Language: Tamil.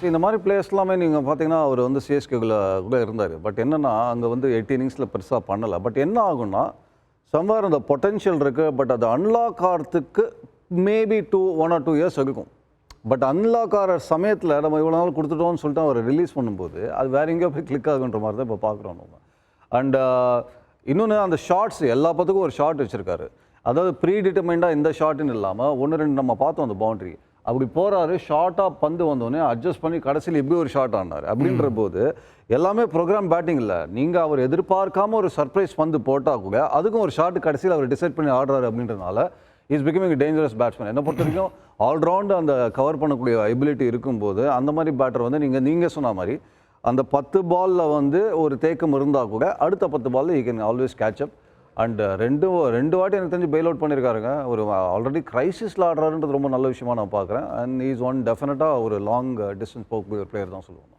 இந்த மாதிரி பிளேயர்ஸ் எல்லாமே நீங்கள் பார்த்தீங்கன்னா அவர் வந்து சிஎஸ்கேக்குள்ள கூட இருந்தார். பட் என்னன்னா அங்கே வந்து 8 இன்னிங்ஸில் பெருசாக பண்ணலை. பட் என்ன ஆகும்னா சம்வேர் அந்த பொட்டென்ஷியல் இருக்குது. பட் அது அன்லாக் ஆகிறதுக்கு மேபி 1 or 2 இயர்ஸ் எடுக்கும். பட் அன்லாக் ஆகிற சமயத்தில் நம்ம இவ்வளோ நாள் கொடுத்துட்டோம்னு சொல்லிட்டு அவரை ரிலீஸ் பண்ணும்போது அது வேற எங்கேயோ போய் கிளிக் ஆகுன்ற மாதிரி தான் இப்போ பார்க்குறோம் நம்ம. அண்ட் இன்னொன்று அந்த ஷார்ட்ஸ் எல்லா பத்துக்கும் ஒரு ஷார்ட் வச்சுருக்காரு. அதாவது ப்ரீ டிட்டர்மைண்டாக இந்த ஷார்ட்டுன்னு இல்லாமல் 1-2 நம்ம பார்த்தோம் அந்த பவுண்டரி. அப்படி போகிறாரு, ஷார்ட்டாக பந்து வந்தோடனே அட்ஜஸ்ட் பண்ணி கடைசியில் இப்படி ஒரு ஷார்ட் ஆனார். அப்படின்ற போது எல்லாமே ப்ரோக்ராம் பேட்டிங் இல்லை. நீங்கள் அவர் எதிர்பார்க்காம ஒரு சர்ப்ரைஸ் பந்து போட்டால் கூட அதுக்கும் ஒரு ஷார்ட் கடைசியில் அவர் டிசைட் பண்ணி ஆடுறாரு. அப்படின்றதுனால இஸ் பிகமிங் டேஞ்சரஸ் பேட்ஸ்மேன். என்னை பொறுத்த வரைக்கும் ஆல்ரவுண்டு அந்த கவர் பண்ணக்கூடிய எபிலிட்டி இருக்கும்போது அந்த மாதிரி பேட்டர் வந்து நீங்கள் சொன்ன மாதிரி அந்த 10 பாலில் வந்து ஒரு தேக்கம் இருந்தால் கூட அடுத்த 10 பாலில் you can always catch up. And ரெண்டு வாட்டி எனக்கு தெரிஞ்சு பெயில் அவுட் பண்ணியிருக்காருங்க. ஒரு ஆல்ரெடி கிரைசிஸில் ஆடுறாருன்றது ரொம்ப நல்ல விஷயமா நான் பார்க்குறேன். அண்ட் இஸ் ஒன் டெஃபினட்டாக ஒரு லாங் டிஸ்டன்ஸ் போகக்கூடிய ஒரு பிளேயர் தான் சொல்லுவாங்க.